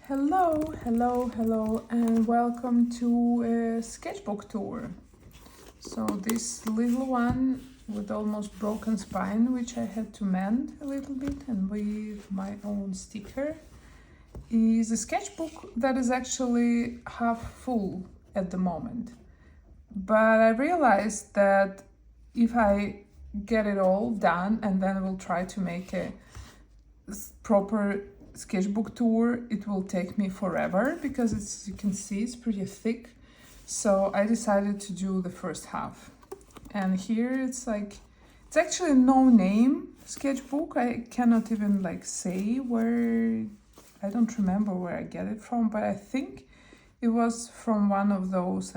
Hello, and welcome to a sketchbook tour. So this little one with almost broken spine, which I had to mend a little bit and with my own sticker, is a sketchbook that is actually half full at the moment. But I realized that if I get it all done and then we'll try to make a proper sketchbook tour, it will take me forever because as you can see it's pretty thick. So I decided to do the first half, and here it's actually no name sketchbook. I cannot even say where, I don't remember where I get it from, but I think it was from one of those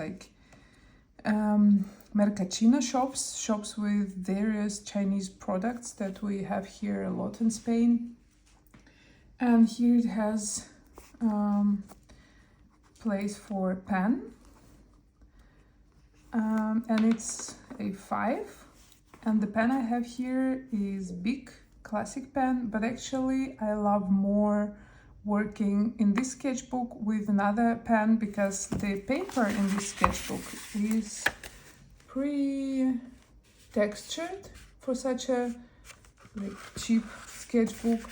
mercachina shops with various Chinese products that we have here a lot in Spain. And here it has place for a pen, and it's a 5. And the pen I have here is big classic pen, but actually I love more working in this sketchbook with another pen because the paper in this sketchbook is pretty textured for such a cheap sketchbook,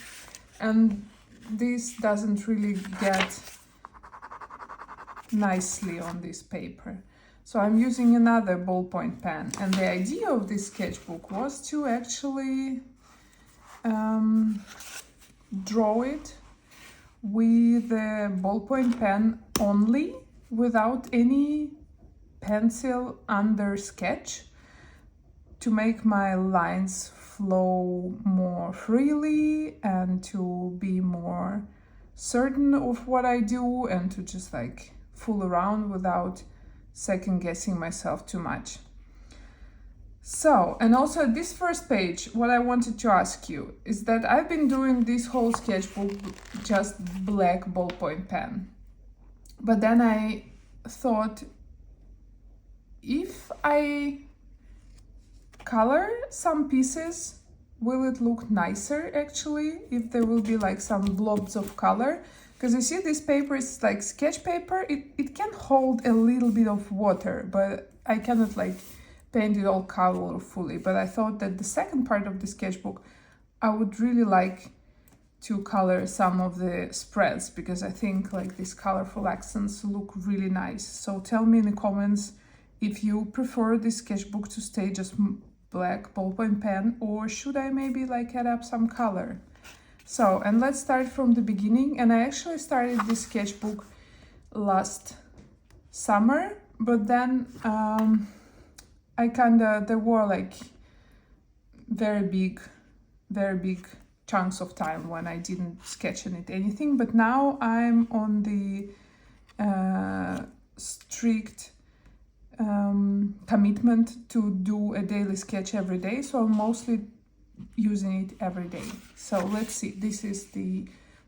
and this doesn't really get nicely on this paper. So I'm using another ballpoint pen, and the idea of this sketchbook was to actually draw it with a ballpoint pen only, without any pencil under sketch, to make my lines flow more freely and to be more certain of what I do and to just fool around without second guessing myself too much. So, and also at this first page, what I wanted to ask you is that I've been doing this whole sketchbook just black ballpoint pen. But then I thought, if I color some pieces, will it look nicer actually if there will be some blobs of color? Because you see this paper is sketch paper, it can hold a little bit of water, but I cannot paint it all colorfully. But I thought that the second part of the sketchbook I would really like to color some of the spreads, because I think these colorful accents look really nice. So tell me in the comments if you prefer this sketchbook to stay just black ballpoint pen, or should I maybe add up some color? So, and let's start from the beginning. And I actually started this sketchbook last summer, but then there were very big chunks of time when I didn't sketch in it anything. But now I'm on the strict commitment to do a daily sketch every day, so I'm mostly using it every day. So let's see, this is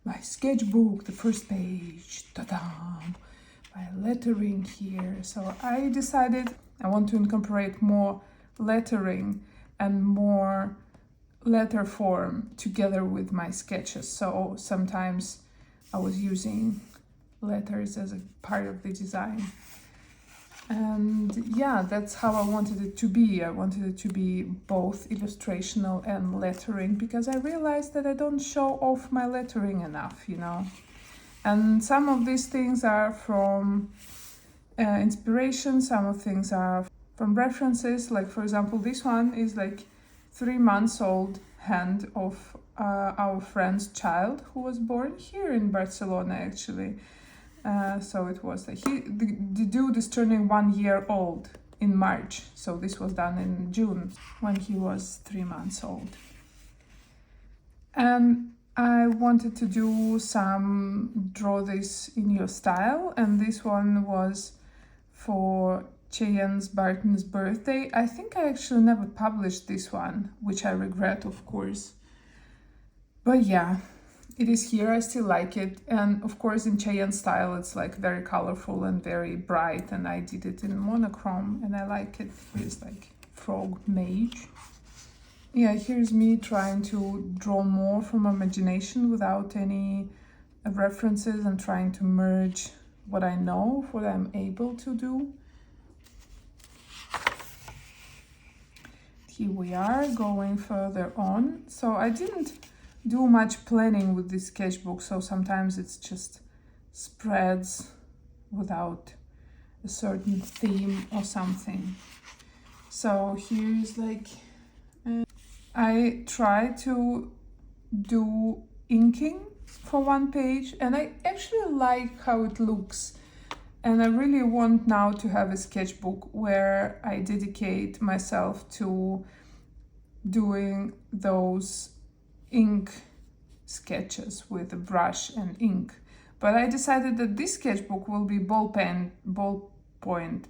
my sketchbook, the first page, ta-da, my lettering here. So I decided I want to incorporate more lettering and more letter form together with my sketches. So sometimes I was using letters as a part of the design. And yeah, that's how I wanted it to be. I wanted it to be both illustrational and lettering, because I realized that I don't show off my lettering enough, And some of these things are from inspiration, some of things are from references. For example, this one is 3 months old hand of our friend's child who was born here in Barcelona actually. So it was the dude is turning 1 year old in March. So this was done in June when he was 3 months old. And I wanted to do draw this in your style. And this one was for Cheyenne's Barton's birthday. I think I actually never published this one, which I regret, of course. But yeah, it is here. I still like it. And of course in Cheyenne style it's very colorful and very bright, and I did it in monochrome and I like it with frog mage. Yeah, here's me trying to draw more from imagination without any references and trying to merge what I know, what I'm able to do. Here we are going further on. So I didn't do much planning with this sketchbook, so sometimes it's just spreads without a certain theme or something. So here's like, I try to do inking for one page, and I actually like how it looks. And I really want now to have a sketchbook where I dedicate myself to doing those ink sketches with a brush and ink. But I decided that this sketchbook will be ballpoint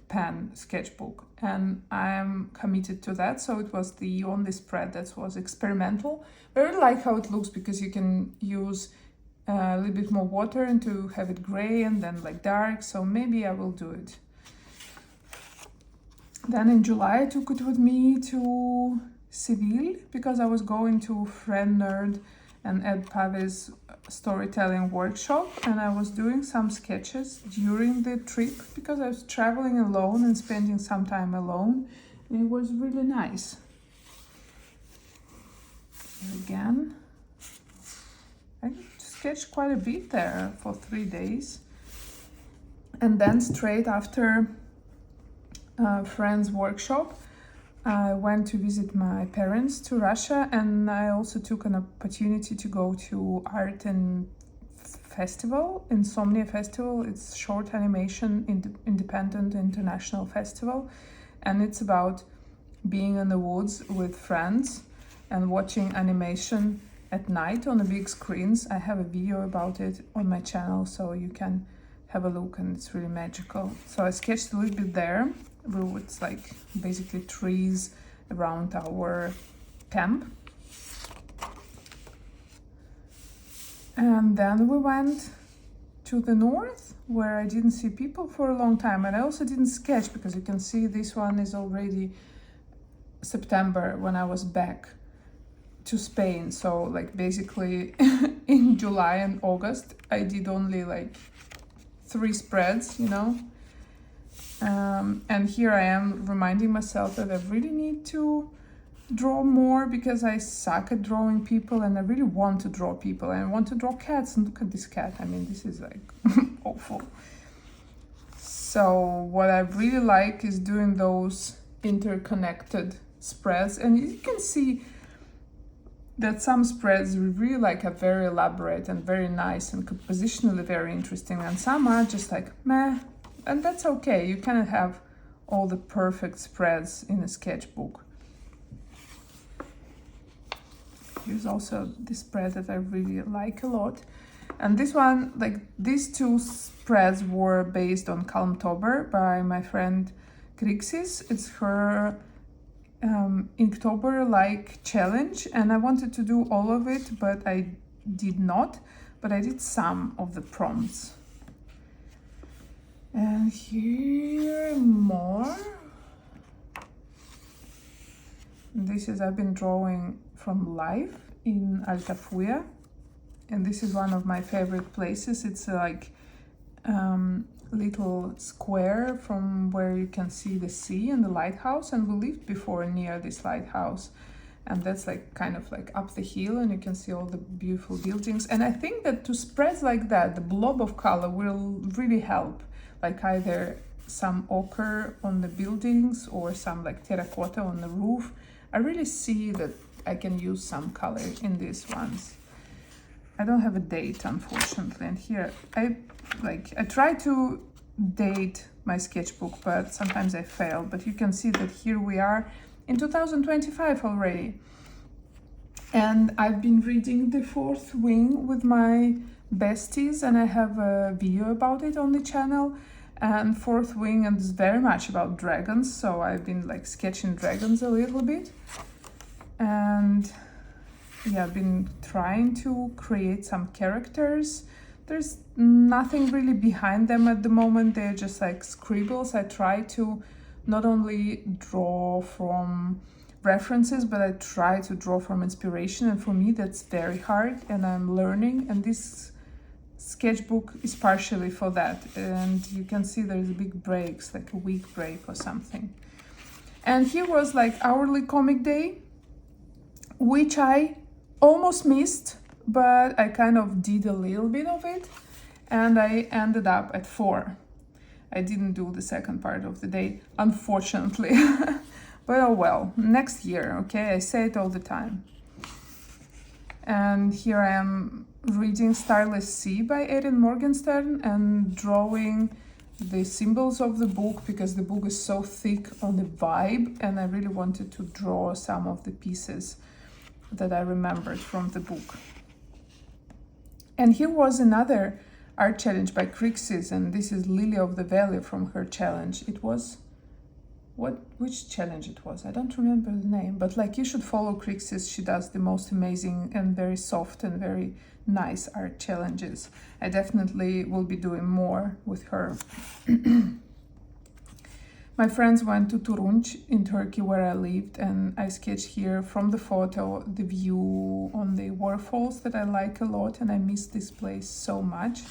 pen sketchbook, and I am committed to that. So it was the only spread that was experimental. I really like how it looks because you can use a little bit more water and to have it gray and then like dark, so maybe I will do it. Then in July I took it with me to Seville because I was going to Friend Nerd and Ed Pave's storytelling workshop, and I was doing some sketches during the trip because I was traveling alone and spending some time alone, and it was really nice. Here again, I sketched quite a bit there for 3 days, and then straight after friend's workshop I went to visit my parents to Russia, and I also took an opportunity to go to art and festival, Insomnia Festival. It's short animation independent international festival, and it's about being in the woods with friends and watching animation at night on the big screens. I have a video about it on my channel, so you can have a look, and it's really magical. So I sketched a little bit there. It's like basically trees around our camp. And then we went to the north where I didn't see people for a long time, and I also didn't sketch because you can see this one is already September when I was back to Spain. So like basically in July and August I did only like 3 spreads, you know. And here I am reminding myself that I really need to draw more because I suck at drawing people, and I really want to draw people, and I want to draw cats. And look at this cat. I mean, this is like awful. So what I really like is doing those interconnected spreads, and you can see that some spreads really like are very elaborate and very nice and compositionally very interesting, and some are just like meh. And that's okay, you cannot have all the perfect spreads in a sketchbook. Here's also this spread that I really like a lot. And this one, like these 2 spreads were based on Calmtober by my friend Kris. It's her Inktober-like challenge, and I wanted to do all of it, but I did not. But I did some of the prompts. And here more. This is, I've been drawing from life in Altafulla, and this is one of my favorite places. It's like little square from where you can see the sea and the lighthouse, and we lived before near this lighthouse, and that's like kind of like up the hill, and you can see all the beautiful buildings. And I think that to spreads like that, the blob of color will really help, like either some ochre on the buildings or some like terracotta on the roof. I really see that I can use some color in these ones. I don't have a date, unfortunately, and here I try to date my sketchbook, but sometimes I fail. But you can see that here we are in 2025 already, and I've been reading The Fourth Wing with my besties, and I have a video about it on the channel. And Fourth Wing is very much about dragons, so I've been like sketching dragons a little bit. And yeah, I've been trying to create some characters. There's nothing really behind them at the moment, they're just like scribbles. I try to not only draw from references, but I try to draw from inspiration, and for me that's very hard, and I'm learning. And this sketchbook is partially for that, and you can see there's big breaks, like a week break or something. And here was like hourly comic day, which I almost missed, but I kind of did a little bit of it, and I ended up at 4. I didn't do the second part of the day, unfortunately. But oh well, next year, okay? I say it all the time. And here I am reading Starless Sea by Erin Morgenstern and drawing the symbols of the book, because the book is so thick on the vibe, and I really wanted to draw some of the pieces that I remembered from the book. And here was another art challenge by Kris, and this is Lily of the Valley from her challenge. It was which challenge it was, I don't remember the name, but like, you should follow Kris. She does the most amazing and very soft and very nice art challenges. I definitely will be doing more with her. My friends went to Turunç in Turkey, where I lived, and I sketched here from the photo the view on the waterfalls that I like a lot, and I miss this place so much.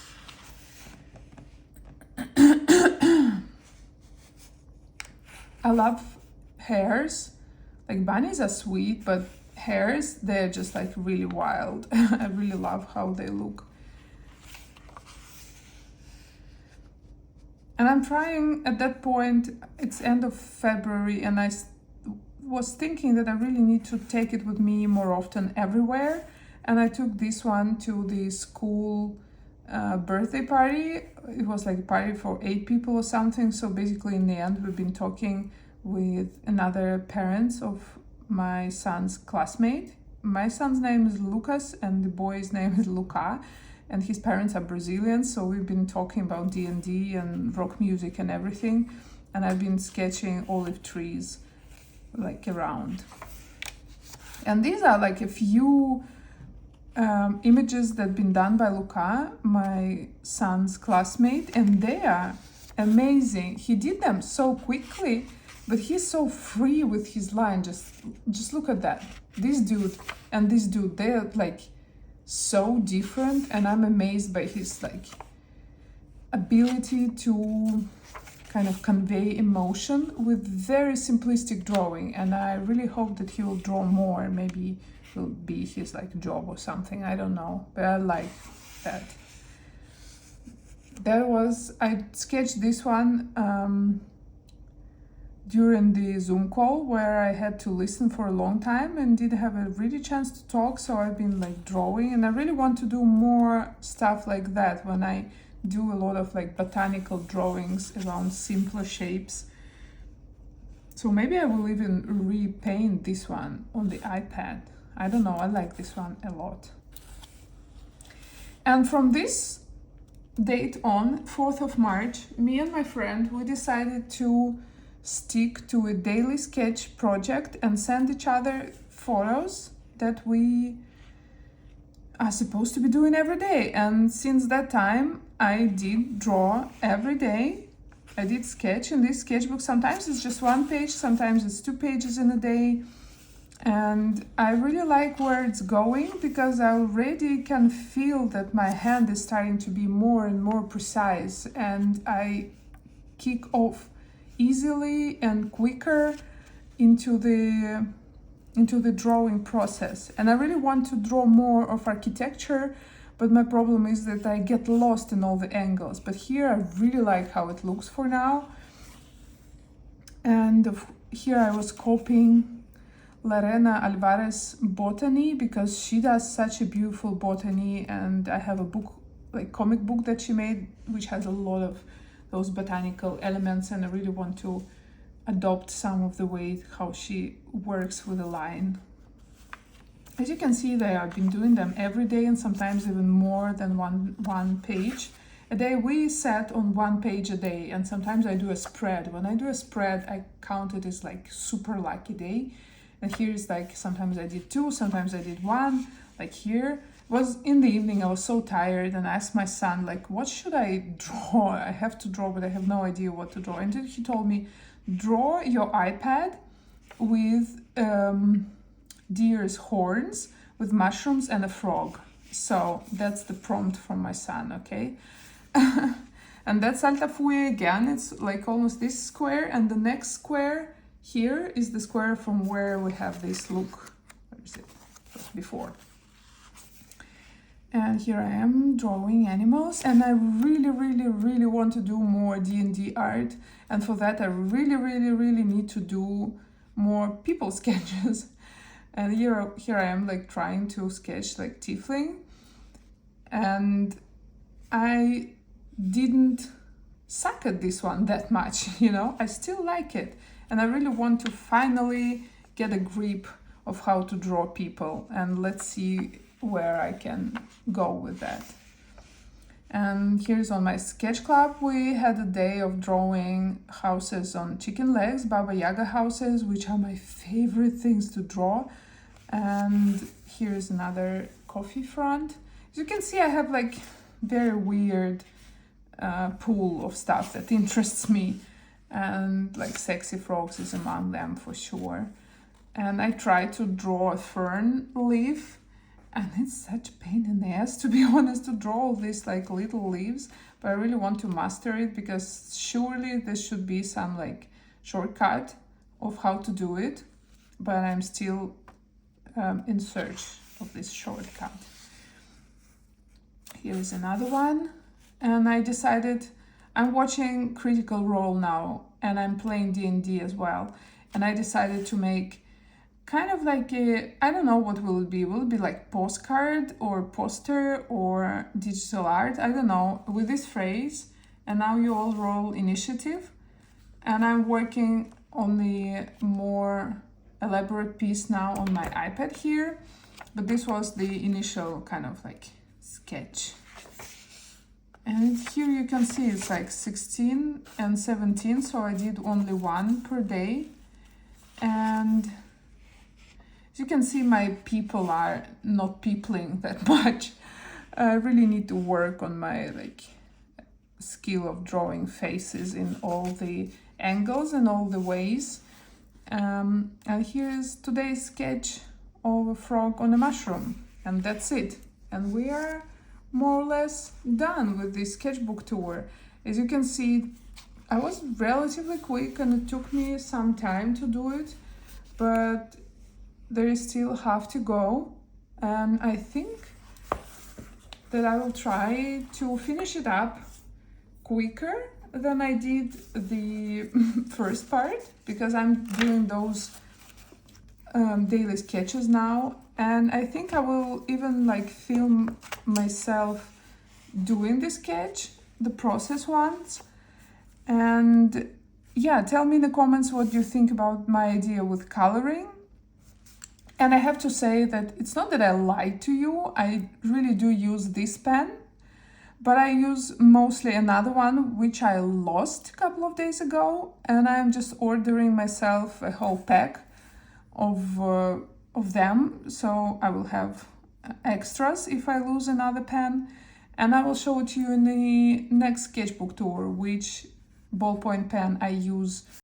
I love hares. Like, bunnies are sweet, but hares, they're just like really wild. I really love how they look. And I'm trying, at that point, it's end of February, and I was thinking that I really need to take it with me more often everywhere. And I took this one to the school birthday party. It was like a party for 8 people or something. So basically in the end, we've been talking with another parents of my son's classmate. My son's name is Lucas and the boy's name is Luca, and his parents are Brazilian. So we've been talking about D&D and rock music and everything. And I've been sketching olive trees like around. And these are like a few images that have been done by Luca, my son's classmate, and they are amazing. He did them so quickly, but he's so free with his line. Just look at that. This dude and this dude, they're like so different, and I'm amazed by his like ability to kind of convey emotion with very simplistic drawing. And I really hope that he will draw more. Maybe will be his like job or something, I don't know, but I like that. I sketched this one during the Zoom call, where I had to listen for a long time and didn't have a really chance to talk, so I've been like drawing, and I really want to do more stuff like that when I do a lot of like botanical drawings around simpler shapes. So maybe I will even repaint this one on the iPad. I don't know, I like this one a lot. And from this date on, 4th of March, me and my friend, we decided to stick to a daily sketch project and send each other photos that we are supposed to be doing every day. And since that time, I did draw every day. I did sketch in this sketchbook. Sometimes it's just 1 page, sometimes it's 2 pages in a day. And I really like where it's going, because I already can feel that my hand is starting to be more and more precise, and I kick off easily and quicker into the drawing process. And I really want to draw more of architecture, but my problem is that I get lost in all the angles. But here I really like how it looks for now. And here I was copying Lorena Alvarez botany, because she does such a beautiful botany, and I have a book, like comic book that she made, which has a lot of those botanical elements, and I really want to adopt some of the way how she works with a line. As you can see there, I've been doing them every day, and sometimes even more than one page a day. We set on 1 page a day, and sometimes I do a spread. When I do a spread, I count it as like super lucky day. And here is like, sometimes I did 2, sometimes I did 1. Like here was in the evening, I was so tired, and I asked my son, like, what should I draw? I have to draw, but I have no idea what to draw. And then he told me, draw your iPad with deer's horns, with mushrooms and a frog. So that's the prompt from my son, okay? And that's Altafue again. It's like almost this square, and the next square here is the square from where we have this look. Where is it? Before. And here I am drawing animals, and I really want to do more D&D art, and for that I really need to do more people sketches. And here I am like trying to sketch like tiefling, and I didn't suck at this one that much, you know. I still like it, and I really want to finally get a grip of how to draw people, and let's see where I can go with that. And here's on my sketch club, we had a day of drawing houses on chicken legs, Baba Yaga houses, which are my favorite things to draw. And here's another coffee front. As you can see, I have like very weird pool of stuff that interests me, and like sexy frogs is among them for sure. And I try to draw a fern leaf, and it's such a pain in the ass, to be honest, to draw all these like little leaves, but I really want to master it, because surely there should be some like shortcut of how to do it, but I'm still in search of this shortcut. Here is another one, and I decided I'm watching Critical Role now, and I'm playing D&D as well, and I decided to make kind of like a, I don't know what will it be. Will it be like postcard or poster or digital art? I don't know, with this phrase, and now you all roll initiative. And I'm working on the more elaborate piece now on my iPad here, but this was the initial kind of like sketch. And here you can see it's like 16 and 17, so I did only one per day. And as you can see, my people are not peopling that much. I really need to work on my like skill of drawing faces in all the angles and all the ways. And here's today's sketch of a frog on a mushroom, and that's it. And we are more or less done with this sketchbook tour. As you can see, I was relatively quick and it took me some time to do it, but there is still half to go, and I think that I will try to finish it up quicker than I did the first part, because I'm doing those daily sketches now, and I think I will even like film myself doing the sketch, the process ones. And yeah, tell me in the comments what you think about my idea with coloring. And I have to say that it's not that I lied to you, I really do use this pen, but I use mostly another one which I lost a couple of days ago, and I'm just ordering myself a whole pack of them, so I will have extras if I lose another pen. And I will show it to you in the next sketchbook tour which ballpoint pen I use